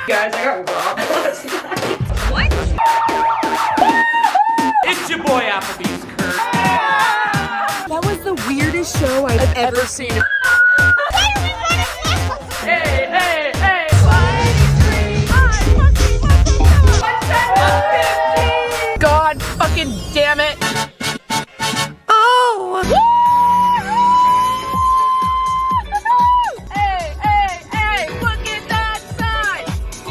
Guys, I got robbed last night. What? It's your boy Applebee's, Kurt. That was the weirdest show I've ever seen. Hey, hey, hey! 1, 2, 3, 4, 5, 6, 7, 8, 9, 10, 11, 12, 13, 14, 15. God fucking damn it! Oh! Hey, hey, hey! Look at that sign!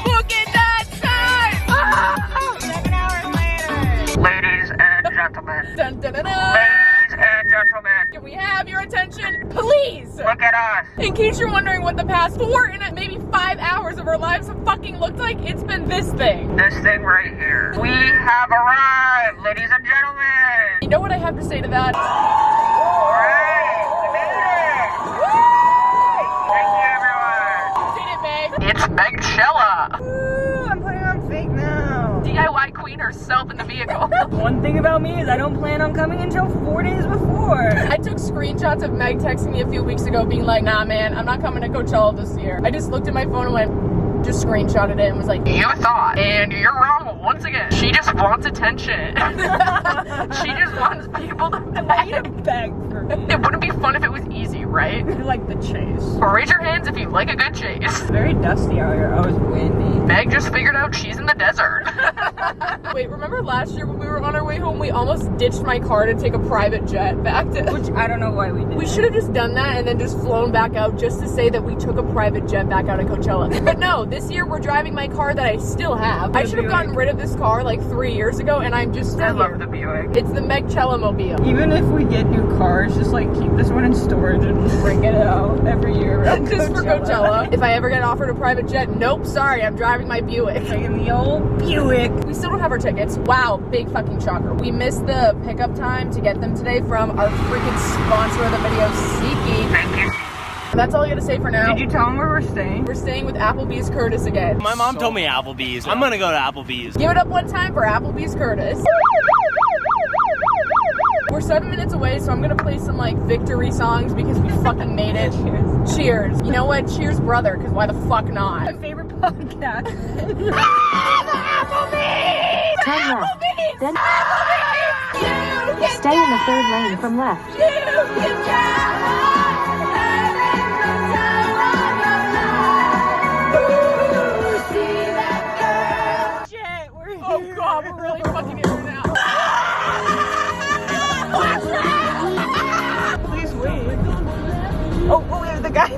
Look at that sign! Ah! 7 hours later. Ladies and gentlemen. Dun, dun, dun, dun. Ladies and gentlemen. Can we have your attention, please? Look at us. In case you're wondering what the past 4 and maybe 5 hours of our lives have fucking looked like, it's been this thing. This thing right here. We have arrived, ladies and gentlemen. You know what I have to say to that? Alright, we made it. Thank you, everyone. Seen it, Meg? It's Coachella. Ooh, I'm putting on fake now. DIY queen herself in the vehicle. One thing about me is I don't plan on coming until 4 days before. I took screenshots of Meg texting me a few weeks ago being like, nah man, I'm not coming to Coachella this year. I just looked at my phone and went, just screenshotted it and was like, You thought, and you're wrong once again. She just wants attention. She just wants people to I need to beg. beg for me. It wouldn't be fun if it was easy, right? I like the chase. Raise your hands if you like a good chase. It's very dusty out here. Oh, it's windy. Meg just figured out she's in the desert. wait, remember last year when we were on our way home, we almost ditched my car to take a private jet back to... Which I don't know why we did. We should have just done that and then just flown back out just to say that we took a private jet back out of Coachella. But no, this year we're driving my car that I still have. I should have gotten rid of this car like 3 years ago and I'm just still I here. love the Buick. It's the Megchella mobile. Even if we get new cars, just like keep this one in storage and bring it out every year. around Just for Coachella. If I ever get offered a private jet, nope, sorry, I'm driving my Buick. Taking the old Buick. We still don't have our tickets. Wow, big fucking shocker. We missed the pickup time to get them today from our freaking sponsor of the video, SEATGEEK. Thank you. And that's all I gotta say for now. Did you tell them where we're staying? We're staying with Applebee's Curtis again. My mom told me Applebee's. I'm gonna go to Applebee's. Give it up one time for Applebee's Curtis. We're 7 minutes away, so I'm gonna play some like victory songs because we fucking made it. Cheers. Cheers. You know what? Cheers, brother, because why the fuck not? My favorite podcast. Applebee's! Turn left. Applebee's! Then Applebee's! stay in the 3rd lane from left. You can tell. Shit, we're here. Oh god, we're really fucking here now. Please wait. Oh, we have the guy.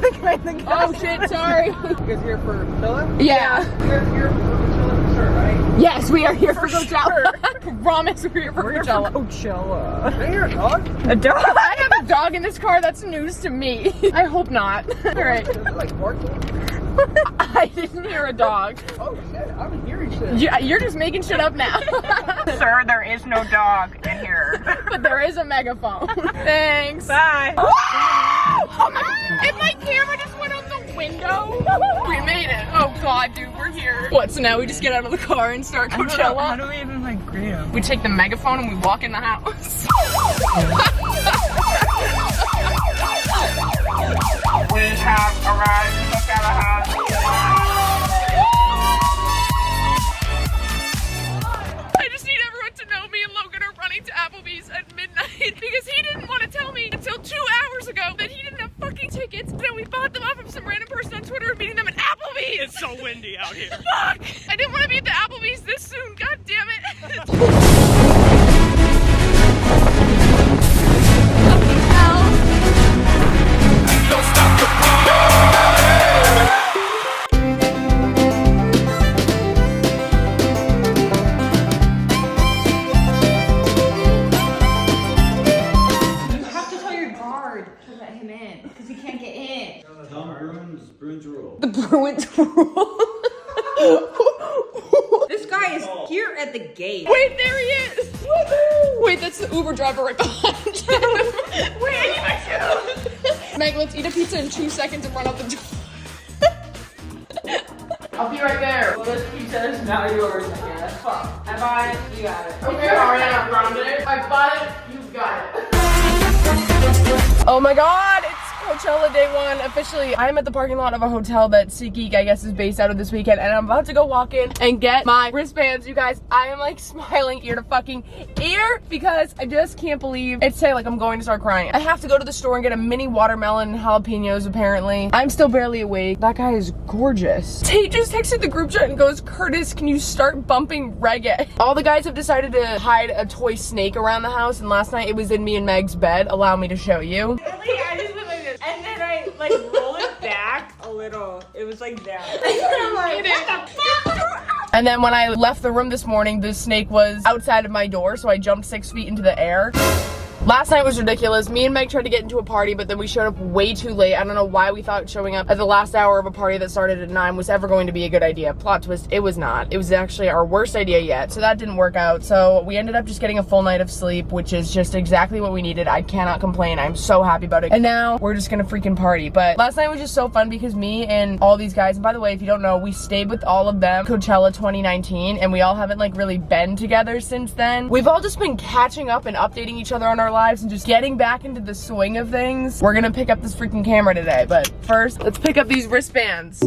Oh shit, sorry. You guys here for Coachella? Yeah. You're here for Coachella, sure, right? Yes, we are here for For Coachella. Promise we're here for We're here for Coachella. Coachella. Is there a dog? A dog? I have a dog in this car. That's news to me. I hope not. All right. Is it like barking? I didn't hear a dog. Oh shit, I'm hearing shit. Yeah, you're just making shit up now. Sir, there is no dog in here. But there is a megaphone. Thanks. Bye. Oh my! And my camera just went out the window. We made it. Oh god, dude, we're here. What? So now we just get out of the car and start How Coachella. do we even like greet him? We take the megaphone and we walk in the house. We have arrived in the Coachella house. I just need everyone to know me and Logan are running to Applebee's at midnight because he didn't want to tell me until 2 hours ago that he didn't have fucking tickets. Then we bought them off of some random person on Twitter meeting them at Applebee's. It's so windy out here. Fuck! I didn't want to be at the Applebee's this soon. God damn it! Fucking hell! You have to tell your guard to let him in because he can't get in. Tom Bruins rule. The Bruins rule. This guy is here at the gate. Wait, there he is! Woohoo! Wait, that's the Uber driver right behind him. Wait, Meg, let's eat a pizza in 2 seconds and run out the door. I'll be right there. Well, this pizza is now yours, I guess. Fuck. I buy it, you got it. Okay, Ariana Grande. I bought it, you got it. Oh my god, it's Coachella day one. Officially, I am at the parking lot of a hotel that SEATGEEK, I guess, is based out of this weekend, and I'm about to go walk in and get my wristbands. You guys, I am like smiling ear to fucking ear because I just can't believe it's today. Like, I'm going to start crying. I have to go to the store and get a mini watermelon and jalapenos, apparently. I'm still barely awake. That guy is gorgeous. Tate just texted the group chat and goes, Curtis, can you start bumping reggae? All the guys have decided to hide a toy snake around the house, and last night it was in me and Meg's bed. Allow me to show you. Literally, I just went like this, and then I like roll it back a little. It was like that. And I'm like, what the fuck? And then when I left the room this morning, the snake was outside of my door, so I jumped 6 feet into the air. Last night was ridiculous. Me and Meg tried to get into a party, but then we showed up way too late. I don't know why we thought showing up at the last hour of a party that started at 9 was ever going to be a good idea. Plot twist, it was not. It was actually our worst idea yet, so that didn't work out. So we ended up just getting a full night of sleep, which is just exactly what we needed. I cannot complain. I'm so happy about it. And now we're just gonna freaking party. But last night was just so fun because me and all these guys, and by the way, if you don't know, we stayed with all of them Coachella 2019, and we all haven't like really been together since then. We've all just been catching up and updating each other on our lives and just getting back into the swing of things. We're gonna pick up this freaking camera today, but first, let's pick up these wristbands.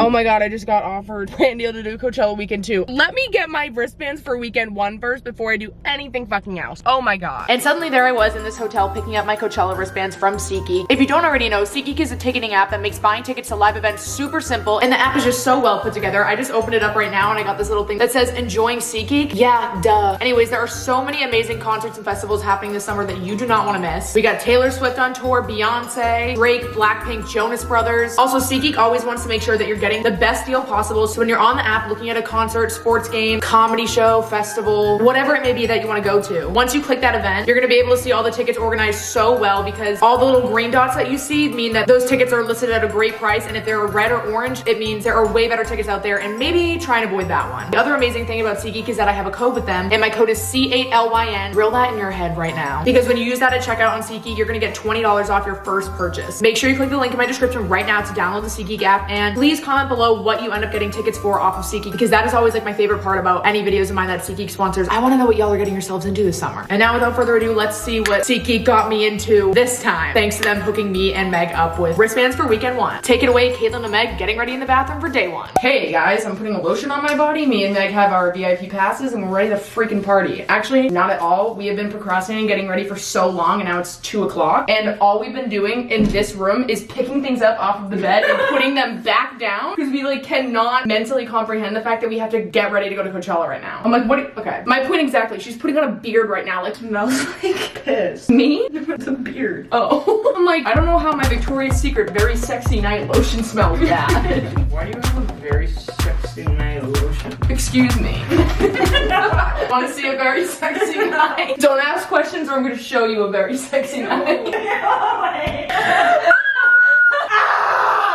Oh my god, I just got offered brand deal to do Coachella weekend 2. Let me get my wristbands for weekend 1 first before I do anything fucking else. Oh my god. And suddenly there I was in this hotel picking up my Coachella wristbands from SEATGEEK. If you don't already know, SEATGEEK is a ticketing app that makes buying tickets to live events super simple, and the app is just so well put together. I just opened it up right now and I got this little thing that says enjoying SEATGEEK. Yeah, duh. Anyways, there are so many amazing concerts and festivals happening this summer that you do not want to miss. We got Taylor Swift on tour, Beyonce, Drake, Blackpink, Jonas Brothers. Also, SEATGEEK always wants to make sure that you're getting the best deal possible. So when you're on the app looking at a concert, sports game, comedy show, festival, whatever it may be that you want to go to, once you click that event, you're going to be able to see all the tickets organized so well because all the little green dots that you see mean that those tickets are listed at a great price, and if they're red or orange, it means there are way better tickets out there, and maybe try and avoid that one. The other amazing thing about SEATGEEK is that I have a code with them, and my code is C8LYN. Drill that in your head right now, because when you use that at checkout on SEATGEEK, you're going to get $20 off your first purchase. Make sure you click the link in my description right now to download the SEATGEEK app, and please comment below what you end up getting tickets for off of SEATGEEK, because that is always like my favorite part about any videos of mine that SEATGEEK sponsors. I want to know what y'all are getting yourselves into this summer. And now without further ado, let's see what SEATGEEK got me into this time, thanks to them hooking me and Meg up with wristbands for weekend 1. Take it away, Caitlyn and Meg, getting ready in the bathroom for day 1. Hey guys, I'm putting a lotion on my body. Me and Meg have our VIP passes and we're ready to freaking party. Actually, not at all. We have been procrastinating getting ready for so long, and now it's 2 o'clock, and all we've been doing in this room is picking things up off of the bed and putting them back down because we like cannot mentally comprehend the fact that we have to get ready to go to Coachella right now. I'm like, what? Okay, my point exactly. She's putting on a beard right now. Like, smells like piss. Me? It's a beard. Oh. I'm like, I don't know how my Victoria's Secret very sexy night lotion smells bad. Why do you have a very sexy night lotion? Excuse me. Want to see a very sexy night? Don't ask questions or I'm going to show you a very sexy night.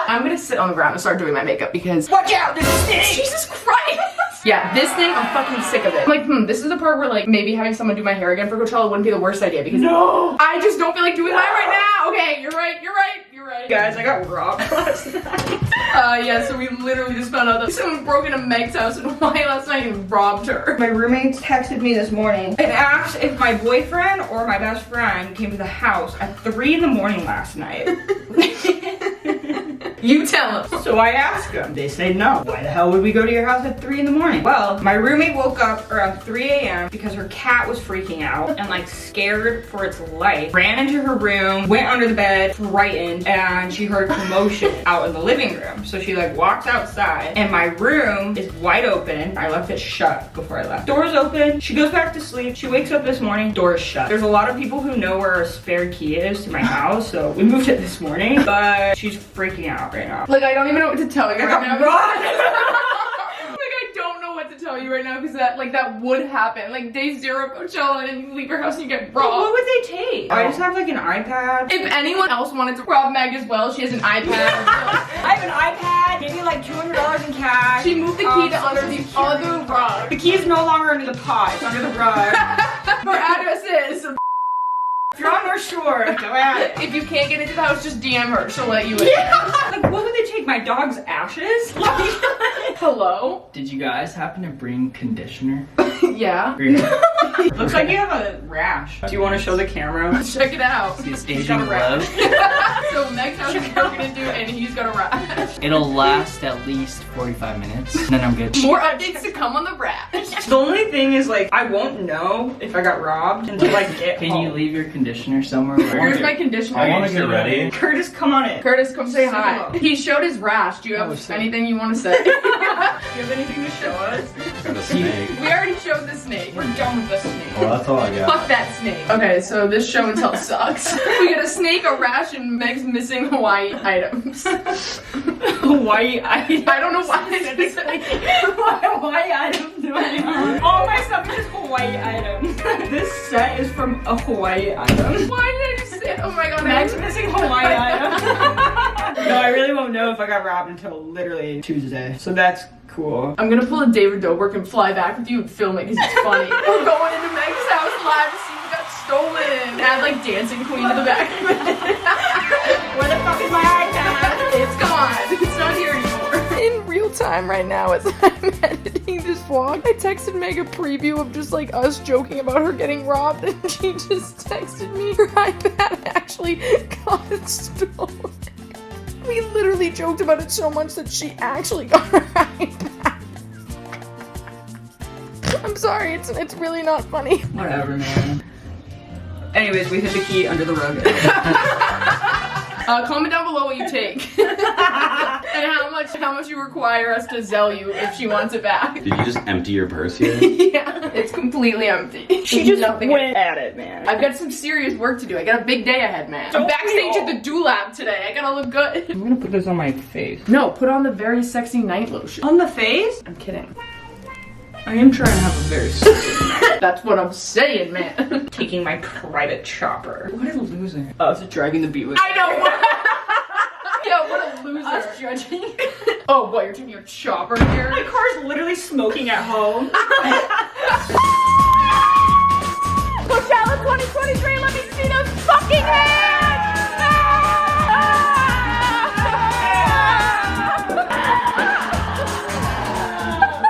I'm gonna sit on the ground and start doing my makeup because watch out, this stinks! Jesus Christ! Yeah, this thing, I'm fucking sick of it. I'm like, this is the part where like maybe having someone do my hair again for Coachella wouldn't be the worst idea because no, I just don't feel like doing mine right now. Okay, you're right. Guys, I got robbed last night. Yeah, so we literally just found out that someone broke into Meg's house in Hawaii last night and robbed her. My roommates texted me this morning and asked if my boyfriend or my best friend came to the house at 3 in the morning last night. You tell them. So I asked them. They said no. Why the hell would we go to your house at 3 in the morning? Well, my roommate woke up around 3 a.m. because her cat was freaking out and like scared for its life. Ran into her room, went under the bed, frightened, and she heard commotion out in the living room. So she like walks outside and my room is wide open. I left it shut before I left. Door's open. She goes back to sleep. She wakes up this morning, door's shut. There's a lot of people who know where our spare key is to my house, so we moved it this morning, but she's freaking out right now. Like, I don't even know what to tell you right now. Run! I don't know what to tell you right now because that would happen. Like day 0 of Coachella and you leave your house and you get robbed. What would they take? I just have like an iPad. If anyone else wanted to rob Meg as well, she has an iPad. I have an iPad, maybe like $200 in cash. She moved the key to under the other rug. The key is no longer under the pot, it's under the rug. Her address is... If you're on North Shore, go at it. If you can't get into the house, just DM her. She'll let you in. Yeah. Like, what would they take? My dog's ashes? Hello? Did you guys happen to bring conditioner? Yeah. Looks like you have a rash. Do you want to show the camera? Check it out. It's got aging a low. rash. So Meg's house is broken into and he's got a rash. It'll last at least 45 minutes, and then I'm good. More updates to come on the rash. The only thing is, like, I won't know if I got robbed until I get Can home. you leave your conditioner somewhere? Here's my conditioner. I want to get ready. Curtis, come on in. Curtis, come say Say hi. hello. He showed his rash. Do you have Oh, sick. anything you want to say? Do you have anything to show us? Got a snake. We already showed the snake. We're done with the snake. Well, that's all I got. Fuck that snake. Okay, so this show and tell sucks. We get a snake, a rash, and Meg's missing Hawaii items. Hawaii items. I don't know why I just Hawaii items do I have? All my stuff is just Hawaii items. This set is from a Hawaii item. Why did I just say? Oh my god, Meg's missing Hawaii items. No, I really won't know if I got robbed until literally Tuesday. So that's cool. I'm gonna pull a David Dobrik and fly back with you and film it because it's funny. We're going into Meg's house live to see who got stolen. Add like Dancing Queen to the back of it. Where the fuck is my iPad? It's gone. It's not here anymore. In real time right now as I'm editing this vlog, I texted Meg a preview of just like us joking about her getting robbed and she just texted me her iPad actually got stolen. We literally joked about it so much that she actually got her iPad. I'm sorry, it's really not funny. Whatever, man. Anyways, we hid the key under the rug. Comment down below what you take. And how much you require us to Zell you if she wants it back. Did you just empty your purse here? Yeah, it's completely empty. She just Nothing. went at it, man. I've got some serious work to do. I got a big day ahead, man. I'm Don't backstage we at the Do Lab today. I gotta look good. I'm gonna put this on my face. No, put on the very sexy night lotion. On the face? I'm kidding. I am trying to have a very sexy That's what I'm saying, man. taking my private chopper. What a loser. Oh, it's dragging the beat with I know what. Yeah, what a loser. us judging. Oh, what? You're taking your chopper here? My car's literally smoking at home. Coachella 2023, let me see those fucking hands!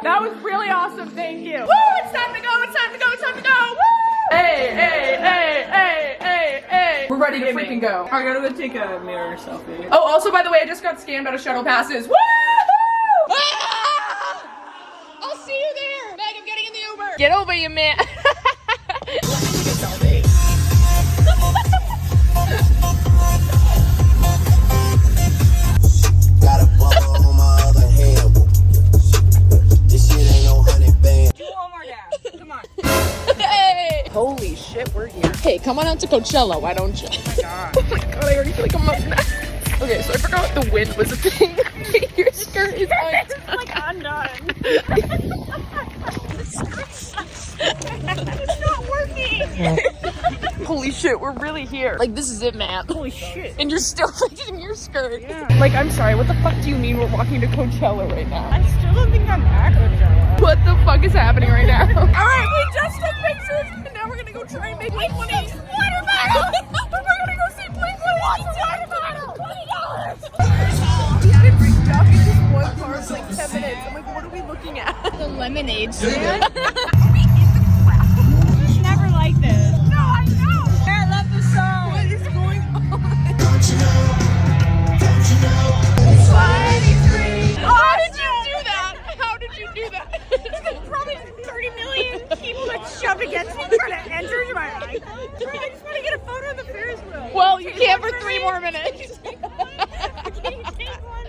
That was really awesome, thank you. Woo, it's time to go, it's time to go, it's time to go, woo! Hey, hey, hey, hey, hey, hey. We're ready to freaking go. I gotta go take a mirror selfie. Oh, also, by the way, I just got scammed out of shuttle passes. Woo! Ah! I'll see you there. Meg, I'm getting in the Uber. Get over you, man. Got a bubble on my other hand. This shit ain't no honey band. Do one more down. Come on. Hey! Holy shit, we're here. Hey, come on out to Coachella, why don't you? Oh my god. Oh my god, I already feel like I'm up next. Okay, so I forgot the wind was a thing. Your skirt is It's like undone. It's not working. Holy shit, we're really here. Like, this is it, man. Holy shit. And you're still fixing your skirt. Yeah. Like, I'm sorry, what the fuck do you mean we're walking to Coachella right now? I still don't think I'm at Coachella. What the fuck is happening right now? Alright, we just took pictures, and now we're gonna go try and make Blink 182 water bottle! We're gonna go see Blink 182 water bottle! $20! We've been stuck in this one car for like 10 minutes. I'm like, what are we looking at? The lemonade stand. It's never like this. No, I know. I love this song. What is going on? Don't you know? How did you do that? How did you do that? There's probably 30 million people that shoved against me trying to enter into my eye. I just want to get a photo of the Ferris wheel. Well, you can't for 3 more minutes. Can you take one?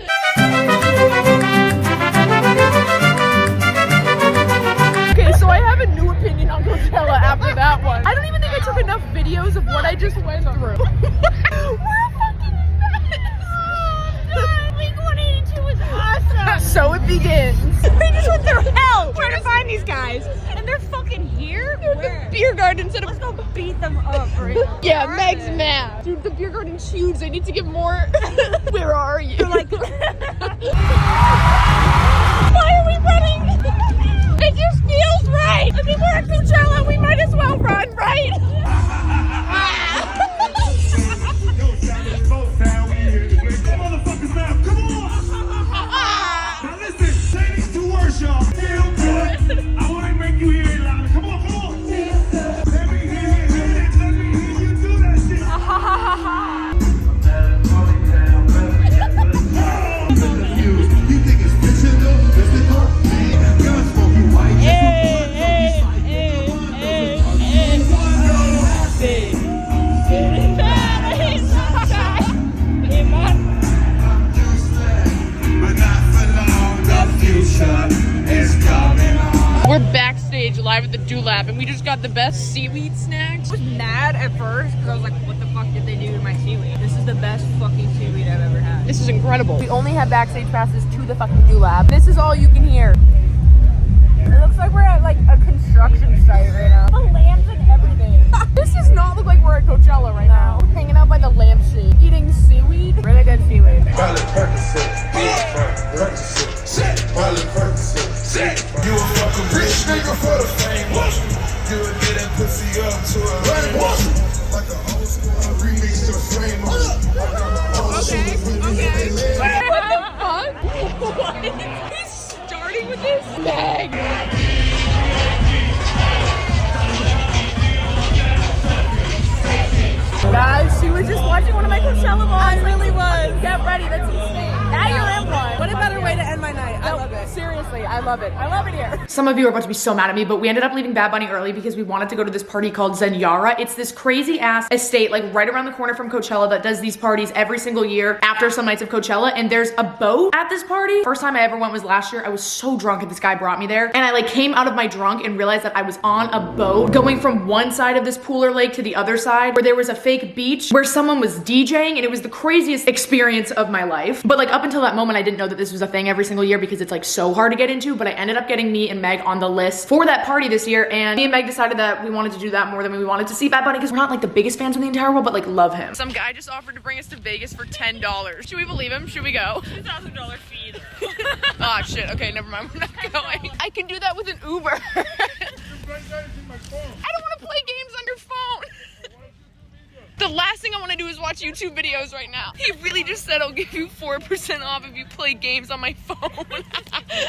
Okay, so I have a new opinion on Coachella after that one. I don't even think I took enough videos of what I just went through. We're a fucking mess. Blink 182 was awesome. So it begins. We just went through hell trying to find these guys, and they're fucking here. Where? Beer garden instead Let's of. go beat them up right now. Yeah, Where are Meg's they? mad. Dude, the beer garden's huge. They need to get more. Where are you? They're like, why are we running? It just feels right. I mean, we're at Coachella. We might as well run, right? Motherfuckers now, come on! Now listen, ladies, do live at the Dewlap, and we just got the best seaweed snacks. I was mad at first because I was like, what the fuck did they do to my seaweed? This is the best fucking seaweed I've ever had. This is incredible. We only have backstage passes to the fucking Dewlap. This is all you can hear. It looks like we're at like a construction site right now. The lamps and everything. This does not look like we're at Coachella right now. We're hanging out by the lampshade, eating seaweed. Really good seaweed. You a fucking rich nigga for the fame. You would get that pussy up to a lane. Like an old school remix to frame. What? He's starting with this? Meg. Guys, she was just watching one of my Coachella vlogs. I really was. Get ready, that's insane. Now you're in one. What a better way to end my night. I love it. Seriously, I love it. I love it here. Some of you are about to be so mad at me, but we ended up leaving Bad Bunny early because we wanted to go to this party called Zenyara. It's this crazy ass estate, like right around the corner from Coachella, that does these parties every single year after some nights of Coachella. And there's a boat at this party. First time I ever went was last year. I was so drunk and this guy brought me there. And I like came out of my drunk and realized that I was on a boat going from one side of this pool or lake to the other side, where there was a fake beach where someone was DJing, and it was the craziest experience of my life. But like up until that moment, I didn't know that this was a thing every single year because it's like so hard to get into. But I ended up getting me and Meg on the list for that party this year, and me and Meg decided that we wanted to do that more than we wanted to see Bad Bunny, because we're not like the biggest fans in the entire world, but like love him. Some guy just offered to bring us to Vegas for $10. Should we believe him? Should we go? $2,000 fee. Ah, shit. Okay, never mind. We're not going. I can do that with an Uber. I don't want to play games on your phone. The last thing I want to do is watch YouTube videos right now. He really just said I'll give you 4% off if you play games on my phone.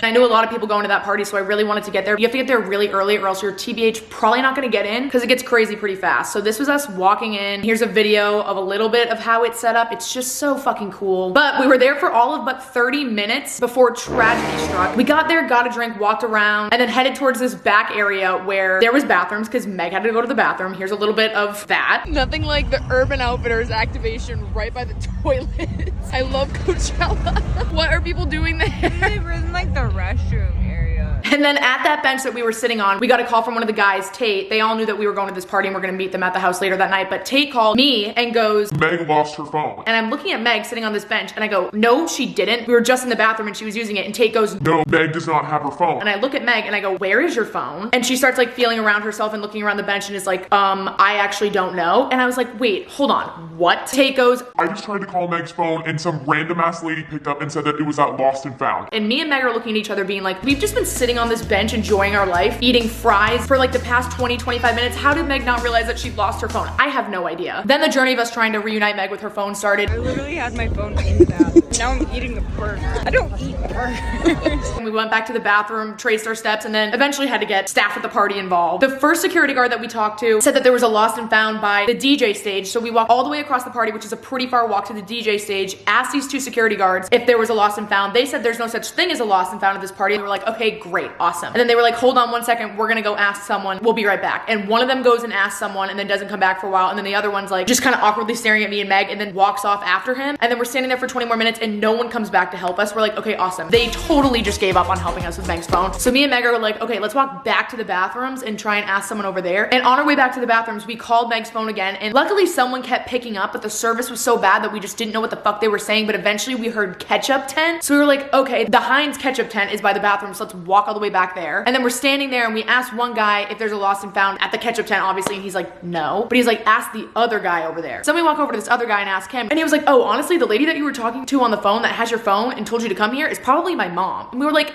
I knew a lot of people going to that party, so I really wanted to get there. You have to get there really early or else you're TBH probably not going to get in because it gets crazy pretty fast. So this was us walking in. Here's a video of a little bit of how it's set up. It's just so fucking cool. But we were there for all of but 30 minutes before tragedy struck. We got there, got a drink, walked around, and then headed towards this back area where there was bathrooms because Meg had to go to the bathroom. Here's a little bit of that. Nothing like the Urban Outfitters activation right by the toilets. I love Coachella. What are people doing there? They were in like the restroom area. And then at that bench that we were sitting on, we got a call from one of the guys, Tate. They all knew that we were going to this party and we're gonna meet them at the house later that night. But Tate called me and goes, Meg lost her phone. and I'm looking at Meg sitting on this bench and I go, no, she didn't. We were just in the bathroom and she was using it. And Tate goes, No, Meg does not have her phone. and I look at Meg and I go, where is your phone? And she starts like feeling around herself and looking around the bench and is like, I actually don't know. And I was like, wait, hold on, what? Tate goes, I just tried to call Meg's phone and some random ass lady picked up and said that it was at Lost and Found. and me and Meg are looking at each other being like, we've just been sitting on this bench enjoying our life, eating fries for like the past 20-25 minutes. How did Meg not realize that she lost her phone? I have no idea. Then the journey of us trying to reunite Meg with her phone started. I literally had my phone in the bathroom. Now I'm eating the burger. I don't eat burgers. We went back to the bathroom, traced our steps, and then eventually had to get staff at the party involved. The first security guard that we talked to said that there was a lost and found by the DJ stage. So we walked all the way across the party, which is a pretty far walk to the DJ stage, asked these two security guards if there was a lost and found. They said there's no such thing as a lost and found at this party. We were like, okay, great, awesome. And then they were like, hold on one second, we're gonna go ask someone. We'll be right back. And one of them goes and asks someone and then doesn't come back for a while. And then the other one's like just kind of awkwardly staring at me and Meg and then walks off after him. And then we're standing there for 20 more minutes and no one comes back to help us. We're like, okay, awesome. They totally just gave up on helping us with Meg's phone. So me and Meg are like, okay, let's walk back to the bathrooms and try and ask someone over there. And on our way back to the bathrooms, we called Meg's phone again. And luckily someone kept picking up, but the service was so bad that we just didn't know what the fuck they were saying. But eventually we heard ketchup tent. So we were like, okay, the Heinz ketchup tent is by the bathroom. So let's walk all the way back there. And then we're standing there and we asked one guy if there's a lost and found at the ketchup tent, obviously. And he's like, no. But he's like, ask the other guy over there. So we walk over to this other guy and ask him. And he was like, oh, honestly, the lady that you were talking to on the phone that has your phone and told you to come here is probably my mom. And we were like,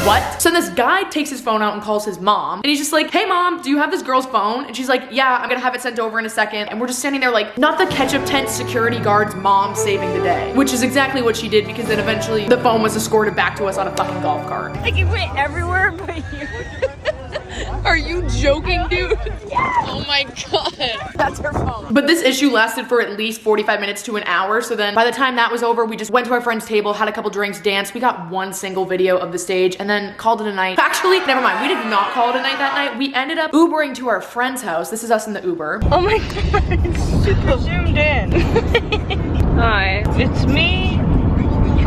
what? So this guy takes his phone out and calls his mom. And he's just like, hey mom, do you have this girl's phone? And she's like, yeah, I'm gonna have it sent over in a second. And we're just standing there like, not the ketchup tent security guard's mom saving the day. Which is exactly what she did, because then eventually the phone was escorted back to us on a fucking golf cart. Like it went everywhere but here. Are you joking, dude? Oh my god. That's her phone. But this issue lasted for at least 45 minutes to an hour. So then by the time that was over, we just went to our friend's table, had a couple drinks, danced. We got one single video of the stage and then called it a night. Actually, never mind. We did not call it a night that night. We ended up Ubering to our friend's house. This is us in the Uber. Oh my god, it's super zoomed in. Hi, it's me.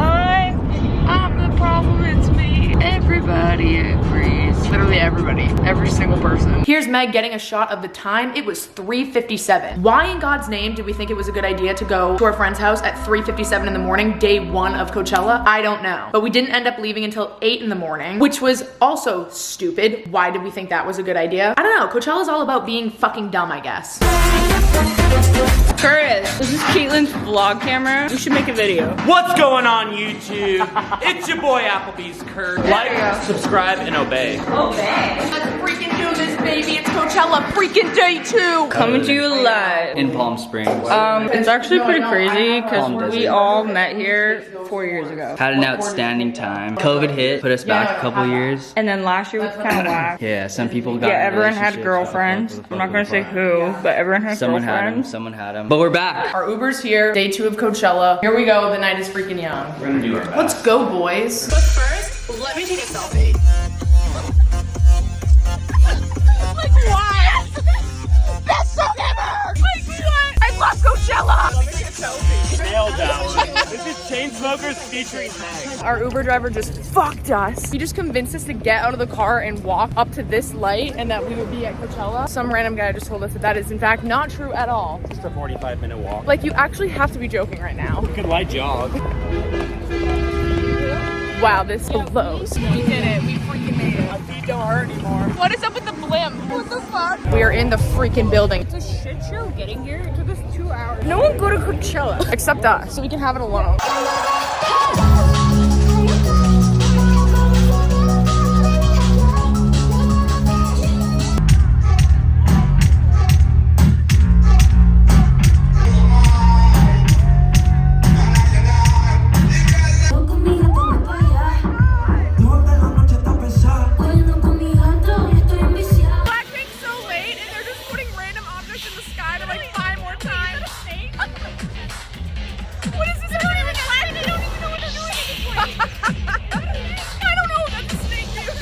I'm the problem, it's me. Everybody agrees. Literally everybody. Every single person. Here's Meg getting a shot of the time. It was 3:57. Why in God's name did we think it was a good idea to go to our friend's house at 3:57 in the morning, day 1 of Coachella? I don't know. But we didn't end up leaving until 8 in the morning, which was also stupid. Why did we think that was a good idea? I don't know. Coachella's all about being fucking dumb, I guess. Curtis, this is Caitlyn's vlog camera. We should make a video. What's going on, YouTube? It's your boy Applebee's Kurt. Like, subscribe, and obey. Let's freaking do this, baby. It's Coachella freaking day 2. Coming to you live. In Palm Springs. It's actually pretty crazy Palm because we Desert. all met here 4 years ago. Had an outstanding time. COVID hit, put us back a couple years. And then last year was kind of whack. Yeah, some people got Yeah, in everyone had relationships. girlfriends. I'm not gonna say who, but everyone had Someone had them, girlfriends. someone had them. But we're back. Our Uber's here. Day 2 of Coachella. Here we go. The night is freaking young. We're gonna do our best. Let's go, boys. But first, let me take a selfie. Like what? Best song ever! Like what? I love Coachella! Let me take a selfie. Nailed that one. This is Chainsmokers featuring Meg. Our Uber driver just fucked us. He just convinced us to get out of the car and walk up to this light and that we would be at Coachella. Some random guy just told us that that is in fact not true at all. Just a 45-minute walk. Like, you actually have to be joking right now. You could light jog. Wow, this blows. We did it. We freaking made it. My feet don't hurt anymore. What is up with the blimp? What the fuck? We are in the freaking building. It's a shit show getting here. It took us 2 hours. No one go to Coachella except us, so we can have it alone.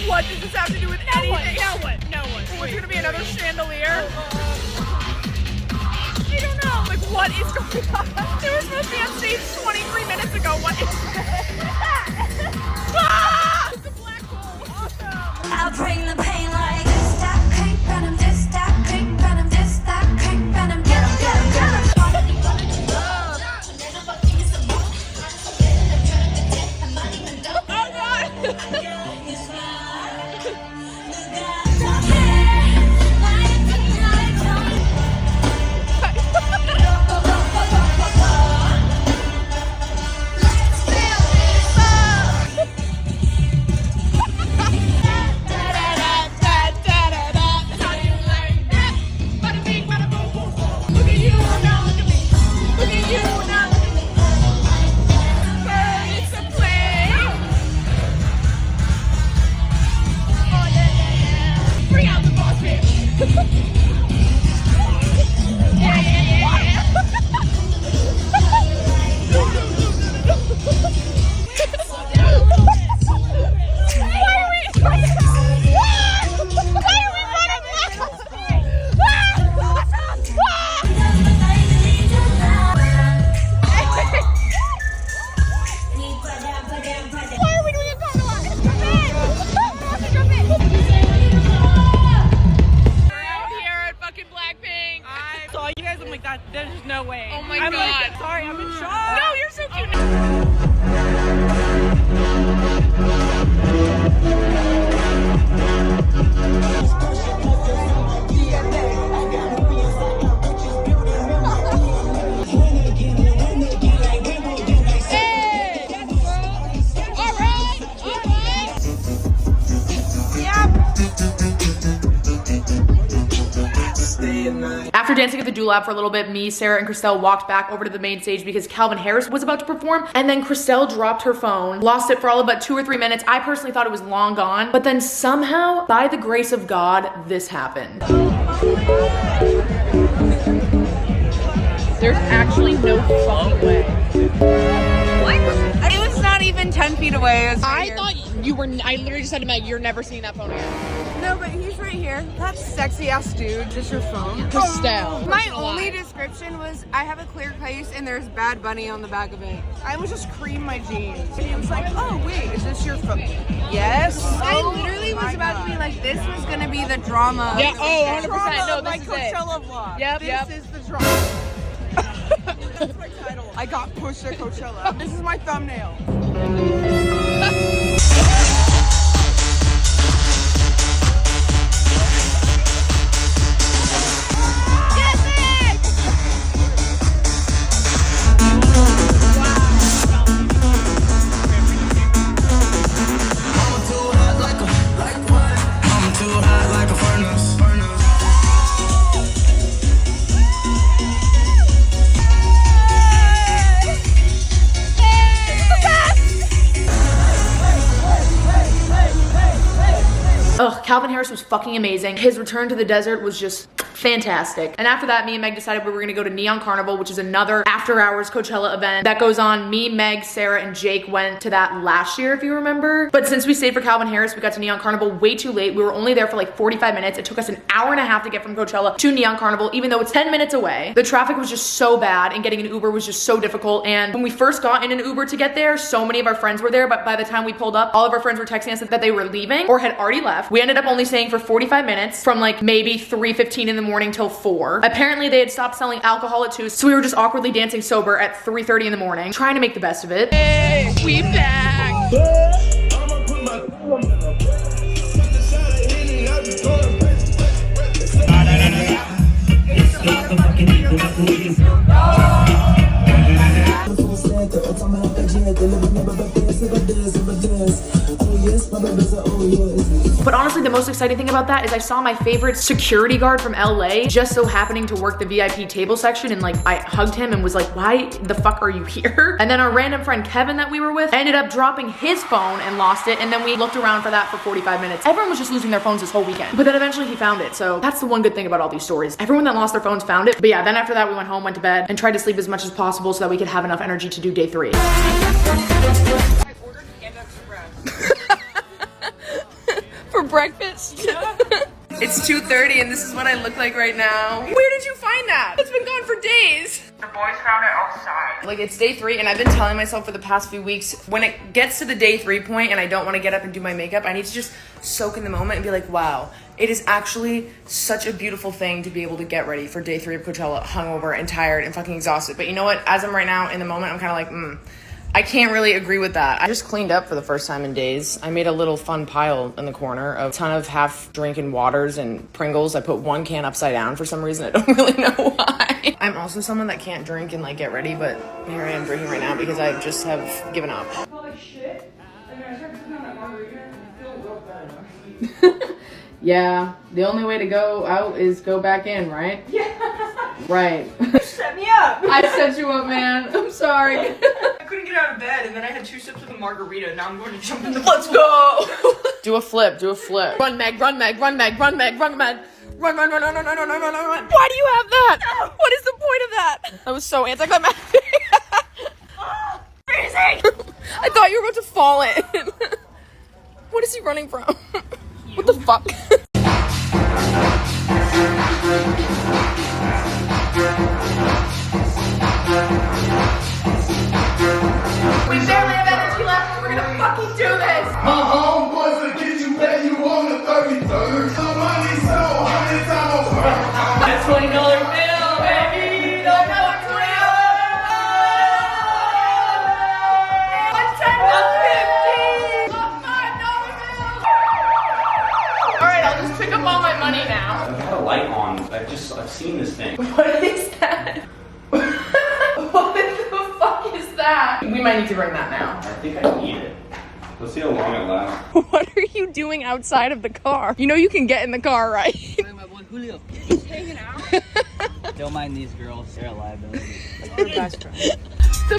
What does this have to do with anything? No one. What's gonna be another chandelier? I don't know. Like, what is going on? They were supposed to be on stage 23 minutes ago. What is that? Ah! It's a black hole. Awesome. I'll bring the pain like this, that creep, venom, this, that creep, venom, this, that creep, venom, get 'em, get 'em, get 'em. There's no way. Oh my I'm god. like, sorry, I'm in shock. No, you're so cute. After dancing at the Doolab for a little bit, me, Sarah, and Christelle walked back over to the main stage because Calvin Harris was about to perform, and then Christelle dropped her phone, lost it for all of about 2 or 3 minutes. I personally thought it was long gone, but then somehow, by the grace of God, this happened. There's actually no fucking way. What? It was not even 10 feet away. It was right I here. thought you were, I literally just said to Meg, you're never seeing that phone again. No, but he's right here. That's sexy ass dude. Just your phone. Christelle. My only description was I have a clear case and there's Bad Bunny on the back of it. I was just cream my jeans. He was like, oh wait, is this push your foot. Yes. I literally was about to be like, this was gonna be the drama. Yeah. Oh, 100%. Drama No, of my this is it. Coachella vlog. Yep, This yep. is the drama. That's my title. I got pushed to Coachella. This is my thumbnail. Ugh, Calvin Harris was fucking amazing. His return to the desert was just fantastic. And after that, me and Meg decided we were gonna go to Neon Carnival, which is another after hours Coachella event that goes on. Me, Meg, Sarah, and Jake went to that last year, if you remember. But since we stayed for Calvin Harris, we got to Neon Carnival way too late. We were only there for like 45 minutes. It took us an hour and a half to get from Coachella to Neon Carnival, even though it's 10 minutes away. The traffic was just so bad and getting an Uber was just so difficult. And when we first got in an Uber to get there, so many of our friends were there, but by the time we pulled up, all of our friends were texting us that they were leaving or had already left. We ended up only staying for 45 minutes from like maybe 3:15 in the morning till 4. Apparently they had stopped selling alcohol at 2, so we were just awkwardly dancing sober at 3:30 in the morning, trying to make the best of it. Hey, we back. But honestly, the most exciting thing about that is I saw my favorite security guard from LA just so happening to work the VIP table section, and like I hugged him and was like, why the fuck are you here? And then our random friend Kevin that we were with ended up dropping his phone and lost it, and then we looked around for that for 45 minutes. Everyone was just losing their phones this whole weekend. But then eventually he found it, so that's the one good thing about all these stories. Everyone that lost their phones found it. But yeah, then after that we went home, went to bed, and tried to sleep as much as possible so that we could have enough energy to do day 3. I ordered Panda Express. For breakfast? It's 2:30 and this is what I look like right now. Where did you find that? It's been gone for days. The boys found it outside. Like, it's day 3 and I've been telling myself for the past few weeks, when it gets to the day 3 point and I don't want to get up and do my makeup, I need to just soak in the moment and be like, wow, it is actually such a beautiful thing to be able to get ready for day 3 of Coachella hungover and tired and fucking exhausted. But you know what? As I'm right now in the moment, I'm kind of like, I can't really agree with that. I just cleaned up for the first time in days. I made a little fun pile in the corner of a ton of half-drinking waters and Pringles. I put one can upside down for some reason. I don't really know why. I'm also someone that can't drink and like get ready, but here I am drinking right now because I just have given up. I felt like shit, and then I started putting on that margarita, and I feel real bad. Yeah, the only way to go out is go back in, right? Yeah. Right. Set me up. I set you up, man. I'm sorry. I couldn't get out of bed, and then I had 2 sips of the margarita. Now I'm going to jump in the. Let's go. Do a flip. Do a flip. Run, Meg. Run, Meg. Run, Meg. Run, Meg. Run, Meg. Run, run, run, run, run, run, run, run, run, run. Why do you have that? No. What is the point of that? That was so anticlimactic. Freezing. I thought you were about to fall in. What is he running from? What the fuck? We barely have energy left, but we're gonna fucking do this! My homeboys will get you back, you on the 33rd. The money so hard, it's almost perfect. That $20 bill, baby! Don't know it's real! Alright, I'll just pick up all my money now. I've had a light on. I've seen this thing. What is that? What the fuck is that? We might need to bring that now. I think I need it. Let's see how long it lasts. What are you doing outside of the car? You know you can get in the car, right? My boy Julio. He's hanging out. Don't mind these girls, they're a liability. The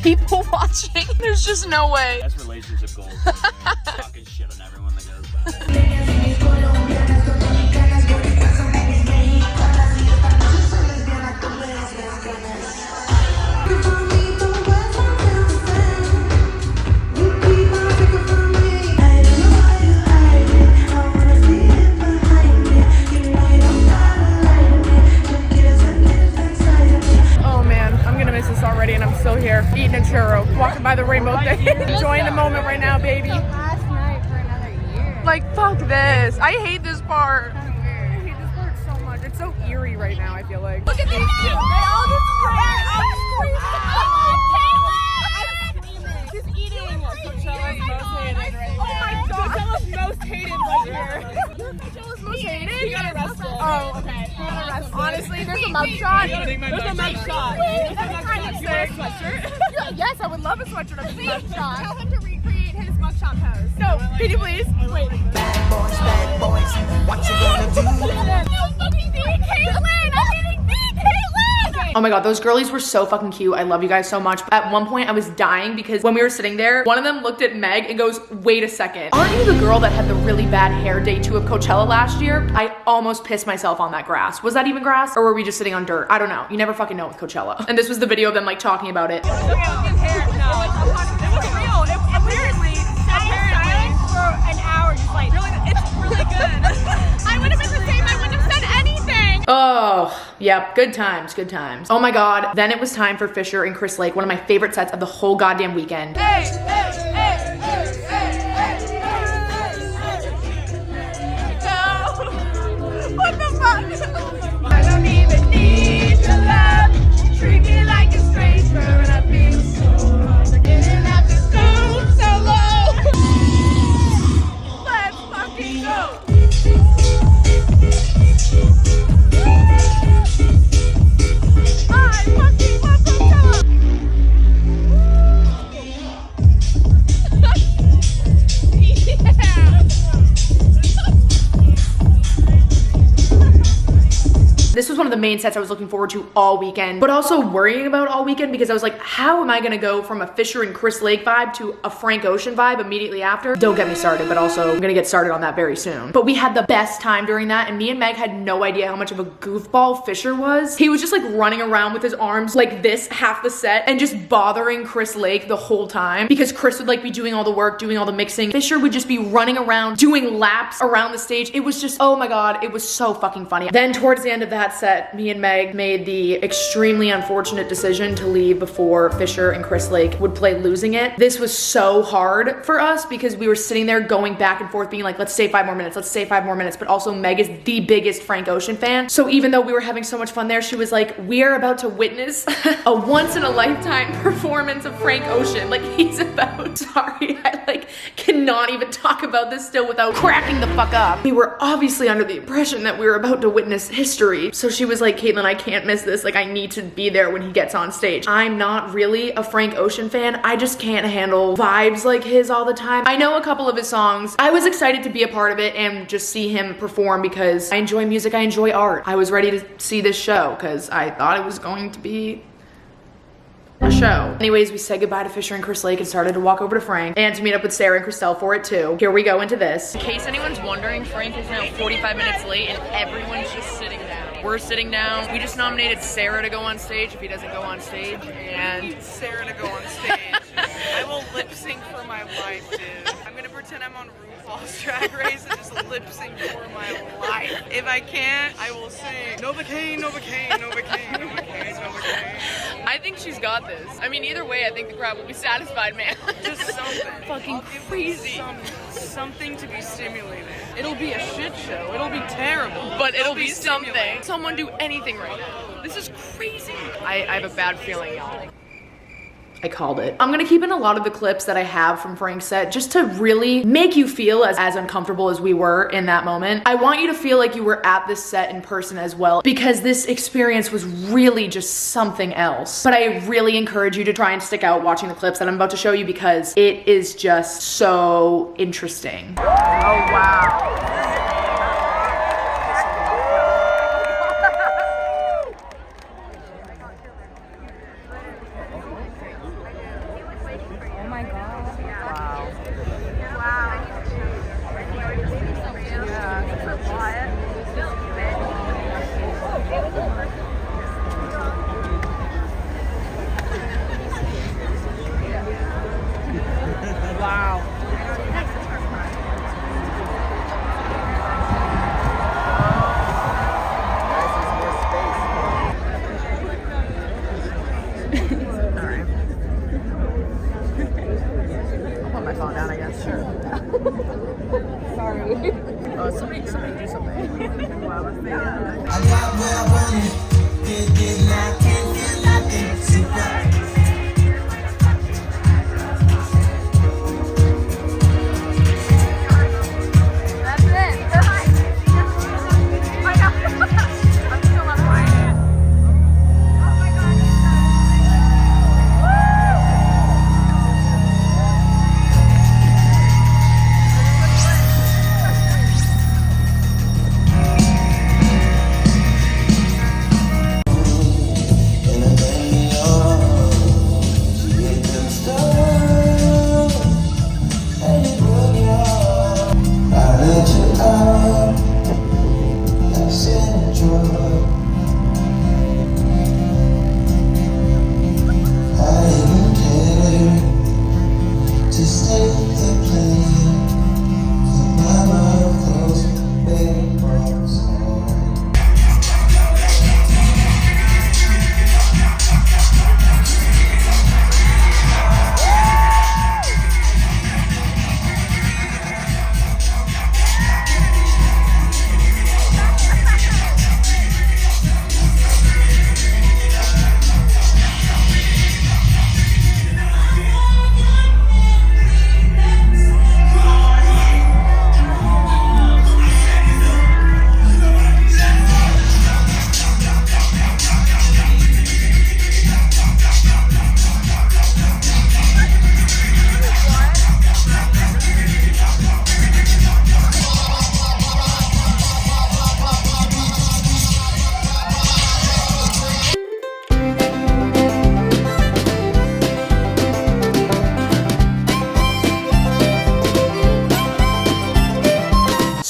people watching. There's just no way. That's relationship goals. Talking shit on everyone that goes by. Oh man, I'm gonna miss this already and I'm still here eating a churro, walking by the rainbow thing. Enjoying the moment right now, baby. Last night for another year. Like, fuck this. I hate this part. I hate this part so much. It's so eerie right now, I feel like. Look at these two. They all just ran up street. She's eating. Coachella's most hated right now. Oh my god. Coachella's most hated right here. Coachella's most hated? He got arrested. Oh, okay. He got arrested. Honestly, there's a mugshot. There's a mugshot. Yes, I would love a sweatshirt of his mugshot. Tell him to recreate his mugshot pose. No, can you please? Wait. Bad boys, what you gonna do? Fucking beat Caitlyn! I'm getting beat Caitlyn! Oh my god, those girlies were so fucking cute. I love you guys so much. At one point, I was dying because when we were sitting there, one of them looked at Meg and goes, wait a second. Aren't you the girl that had the really bad hair day 2 of Coachella last year? I almost pissed myself on that grass. Was that even grass? Or were we just sitting on dirt? I don't know. You never fucking know with Coachella. And this was the video of them like talking about it. It was real. Apparently for an hour, just like, it's really good. I would have been the same. I wouldn't have said anything. Oh, yep. Good times. Good times. Oh my god. Then it was time for Fisher and Chris Lake, one of my favorite sets of the whole goddamn weekend. Hey. What the fuck? I don't even need your love. Treat me like a stranger and I feel so wrong. Getting at the stone so low. Let's fucking go. I fucking love Coachella. This was one of the main sets I was looking forward to all weekend, but also worrying about all weekend because I was like, how am I gonna go from a Fisher and Chris Lake vibe to a Frank Ocean vibe immediately after? Don't get me started, but also I'm gonna get started on that very soon. But we had the best time during that, and me and Meg had no idea how much of a goofball Fisher was. He was just like running around with his arms like this half the set and just bothering Chris Lake the whole time because Chris would like be doing all the work, doing all the mixing. Fisher would just be running around, doing laps around the stage. It was just, oh my god, it was so fucking funny. Then towards the end of that set, me and Meg made the extremely unfortunate decision to leave before Fisher and Chris Lake would play Losing It. This was so hard for us because we were sitting there going back and forth being like, let's stay 5 more minutes, let's stay 5 more minutes, but also Meg is the biggest Frank Ocean fan. So even though we were having so much fun there, she was like, we are about to witness a once-in-a-lifetime performance of Frank Ocean. Like, he's about, sorry, I like cannot even talk about this still without cracking the fuck up. We were obviously under the impression that we were about to witness history. So she was like, Caitlyn, I can't miss this. Like, I need to be there when he gets on stage. I'm not really a Frank Ocean fan. I just can't handle vibes like his all the time. I know a couple of his songs. I was excited to be a part of it and just see him perform because I enjoy music, I enjoy art. I was ready to see this show because I thought it was going to be a show. Anyways, we said goodbye to Fisher and Chris Lake and started to walk over to Frank and to meet up with Sarah and Christelle for it too. Here we go into this. In case anyone's wondering, Frank is now 45 minutes late and everyone's just sitting down. We're sitting down. We just nominated Sarah to go on stage if he doesn't go on stage, and Sarah to go on stage. I will lip sync for my life, dude. I'm gonna pretend I'm on RuPaul's Drag Race and just lip sync for my life. If I can't, I will sing Novocaine, Novocaine, Novocaine, Novocaine, Novocaine. I think she's got this. I mean, either way, I think the crowd will be satisfied, man. Just something. Fucking crazy. Something to be stimulated. It'll be a shit show. It'll be terrible. But it'll be something. Someone do anything right now. This is crazy. I have a bad feeling, y'all. I called it. I'm gonna keep in a lot of the clips that I have from Frank's set just to really make you feel as uncomfortable as we were in that moment. I want you to feel like you were at this set in person as well because this experience was really just something else. But I really encourage you to try and stick out watching the clips that I'm about to show you because it is just so interesting. Oh wow. phone down, I guess. Sure. Sorry. Somebody do something. What was the,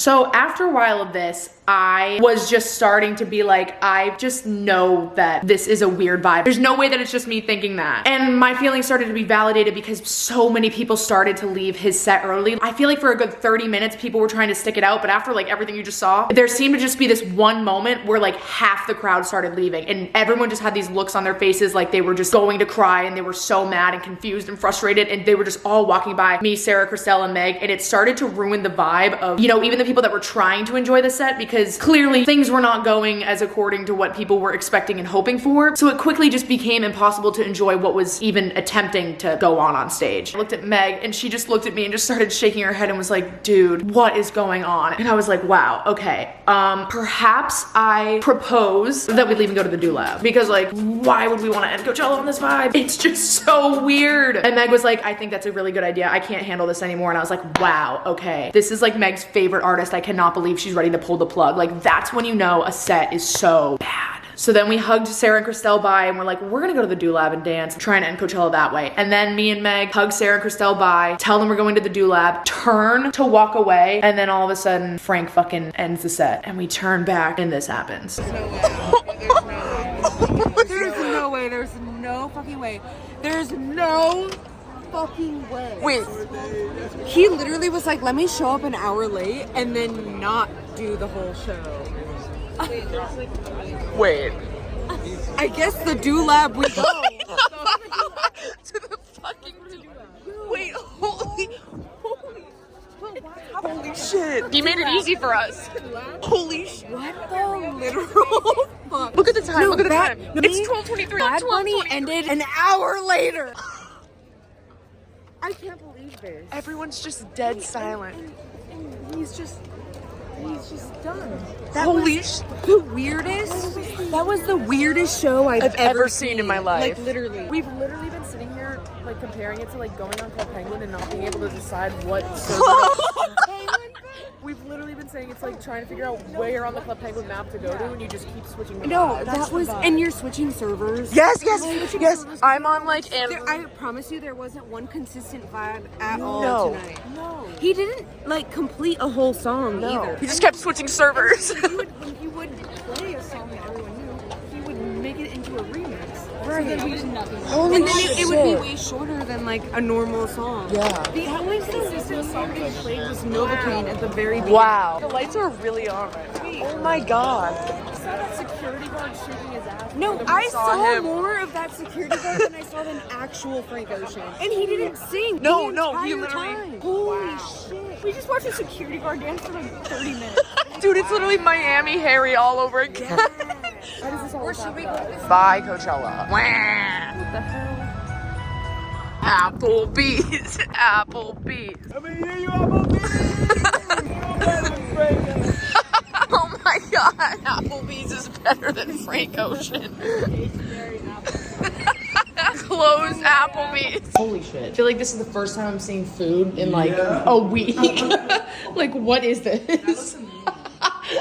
So after a while of this, I was just starting to be like, I just know that this is a weird vibe. There's no way that it's just me thinking that. And my feelings started to be validated because so many people started to leave his set early. I feel like for a good 30 minutes, people were trying to stick it out, but after like everything you just saw, there seemed to just be this one moment where like half the crowd started leaving and everyone just had these looks on their faces like they were just going to cry and they were so mad and confused and frustrated and they were just all walking by me, Sarah, Christelle, and Meg, and it started to ruin the vibe of, you know, even the people that were trying to enjoy the set because clearly things were not going as according to what people were expecting and hoping for. So it quickly just became impossible to enjoy what was even attempting to go on stage. I looked at Meg and she just looked at me and just started shaking her head and was like, dude, what is going on? And I was like, wow, okay. Perhaps I propose that we leave and go to the Do Lab because like, why would we want to end Coachella on this vibe? It's just so weird. And Meg was like, I think that's a really good idea. I can't handle this anymore. And I was like, wow, okay. This is like Meg's favorite artist. I cannot believe she's ready to pull the plug. Like that's when you know a set is so bad. So then we hugged Sarah and Christelle bye and we're like, we're gonna go to the Do Lab and dance, trying to end Coachella that way. And then me and Meg hug Sarah and Christelle bye, tell them we're going to the Do Lab, turn to walk away, and then all of a sudden Frank fucking ends the set and we turn back and this happens. There's no way. There's no fucking way. There's no fucking way. Wait. He literally was like, let me show up an hour late and then not do the whole show. Wait. I guess the Do Lab we go. To the fucking wait, holy shit. He made it easy for us. Holy shit. What the literal fuck? Look at the time, look at the time. Me, It's 12:23. Bad Bunny ended an hour later. I can't believe this. Everyone's just dead silent. And he's just done. Holy the weirdest. That was the weirdest show I've ever seen in my life. Like literally. We've literally been sitting here like comparing it to like going on Club Penguin and not being able to decide what We've literally been saying it's like trying to figure out where on the Club Penguin map to go to and you just keep switching the No, vibes. that was, and you're switching servers. Yes. I'm on like I promise you there wasn't one consistent vibe at all tonight. No. He didn't like complete a whole song either. He just kept switching servers. When he would play a song that everyone knew, he would make it into a remix. Right. So then we did nothing. Holy and then shit. it would be way shorter than like a normal song. Yeah. The only consistent song they played was Novocaine at the very beginning. Wow. The lights are really on right now. Oh my god. saw that security guard shaking his ass. No, Then I we saw him. More of that security guard than I saw than actual Frank Ocean. And he didn't sing. No, the no, he entire literally- time. Holy shit. We just watched a security guard dance for like 30 minutes. Dude, it's literally Miami Harry all over again. How does this all about? Bye, Coachella. What the hell? Applebee's. Applebee's. I mean, yeah, you Applebee's. Oh my god, Applebee's is better than Frank Ocean. Close Applebee's. Holy shit. I feel like this is the first time I'm seeing food in like a week. Like, what is this?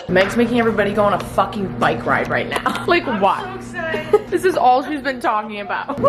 Meg's making everybody go on a fucking bike ride right now. Like, what? This is all she's been talking about.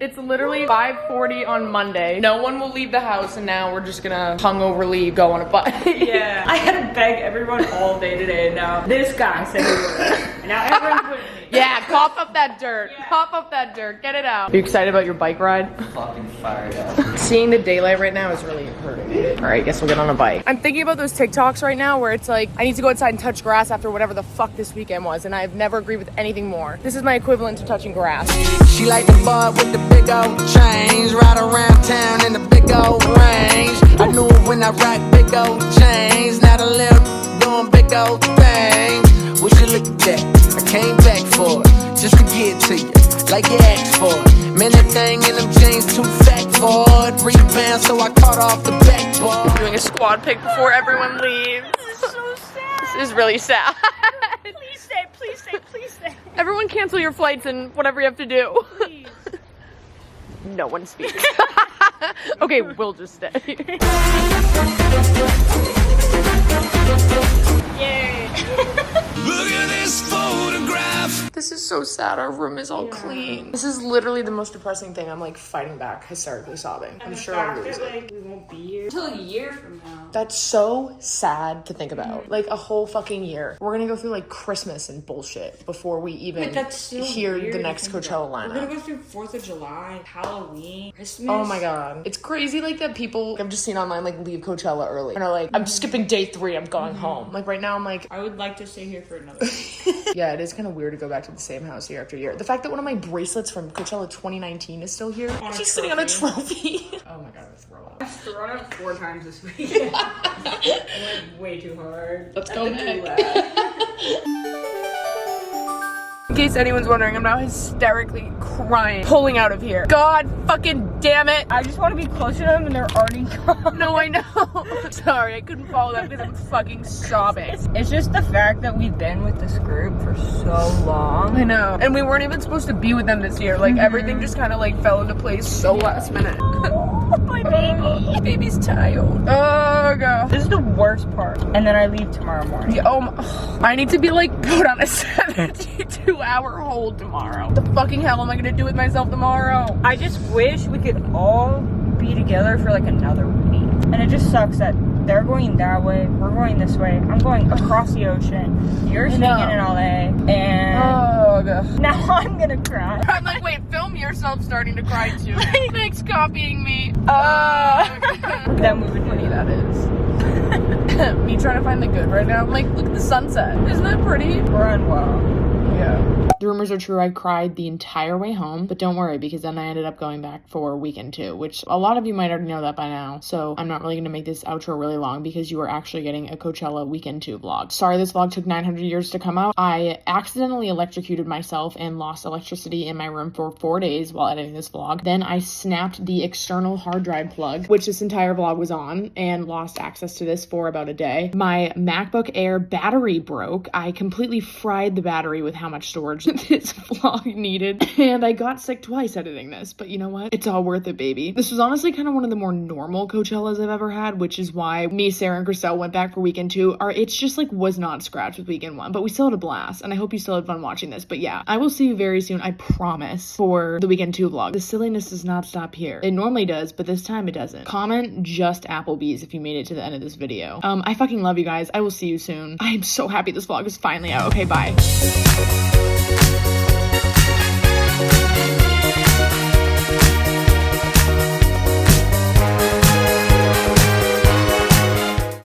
It's literally 5:40 on Monday. No one will leave the house, and now we're just gonna hungoverly go on a bike. Yeah. I had to beg everyone all day today, and now this guy said he would. And now everyone's with me. Yeah, cough up that dirt. Yeah. Cough up that dirt. Get it out. Are you excited about your bike ride? Fucking fired up. Seeing the daylight right now is really hurting me. All right, guess we'll get on a bike. I'm thinking about those TikToks right now where it's like, I need to go outside and touch grass after whatever the fuck this weekend was, and I've never agreed with anything more. This is my equivalent to touching grass. She like the bud with the big old chains, ride around town in the big old range. I knew it when I rock big old chains, not a little doing big old things. Would you look at that? I came back for it, just to get to you, like you asked for it. Man, that thing in them jeans too fat for it. Rebound, so I caught off the backboard. Doing a squad pic before everyone leaves. This is so sad. This is really sad. Please stay, please stay, please stay. Everyone cancel your flights and whatever you have to do. Please. No one speaks. Okay, we'll just stay. Yay. Look at this photograph. This is so sad. Our room is all clean. This is literally the most depressing thing. I'm like fighting back, hysterically sobbing. I'm sure I'll lose it. Like, we won't be here until a year from now. That's so sad to think about. Like a whole fucking year. We're gonna go through like Christmas and bullshit before we even hear the next Coachella lineup. We're gonna go through 4th of July, Halloween, Christmas. Oh my god. It's crazy like that people I've just seen online like leave Coachella early and are like, I'm skipping day 3, I'm going home. Like right now I'm like, I would like to stay here for another yeah, it is kind of weird to go back to the same house year after year. The fact that one of my bracelets from Coachella 2019 is still here. It's just sitting on a trophy. Oh my god, I throw up. I've thrown up 4 times this week. I went way too hard. Let's go back. In case anyone's wondering, I'm now hysterically crying, pulling out of here. God fucking damn it. I just want to be closer to them and they're already gone. No, I know. Sorry, I couldn't follow that because I'm fucking sobbing. It's just the fact that we've been with this group for so long. I know. And we weren't even supposed to be with them this year. Like everything just kind of like fell into place so last minute. My baby. Baby's tired. Oh god. This is the worst part. And then I leave tomorrow morning. Yeah, I need to be like put on a 72-hour hold tomorrow. What the fucking hell am I gonna do with myself tomorrow? I just wish we could all be together for like another week. And it just sucks that they're going that way, we're going this way. I'm going across the ocean. You're staying in LA. And oh god. now I'm gonna cry. I'm like, wait, film yourself starting to cry too. Thanks copying me. That movie funny that is. Me trying to find the good right now. I'm like, look at the sunset. Isn't that pretty? We're unwell. Yeah. The rumors are true. I cried the entire way home, but don't worry because then I ended up going back for weekend 2, which a lot of you might already know that by now. So I'm not really going to make this outro really long because you are actually getting a Coachella weekend 2 vlog. Sorry this vlog took 900 years to come out. I accidentally electrocuted myself and lost electricity in my room for 4 days while editing this vlog. Then I snapped the external hard drive plug, which this entire vlog was on, and lost access to this for about a day. My MacBook Air battery broke. I completely fried the battery with how much storage this vlog needed, and I got sick twice editing this, but you know what? It's all worth it, baby. This was honestly kind of one of the more normal Coachellas I've ever had, which is why me, Sarah, and Christelle went back for weekend 2. It's just like was not scratched with weekend 1, but we still had a blast, and I hope you still had fun watching this. But yeah, I will see you very soon, I promise, for the weekend 2 vlog. The silliness does not stop here. It normally does, but this time it doesn't. Comment just Applebee's if you made it to the end of this video. I fucking love you guys. I will see you soon. I am so happy this vlog is finally out. Okay, bye.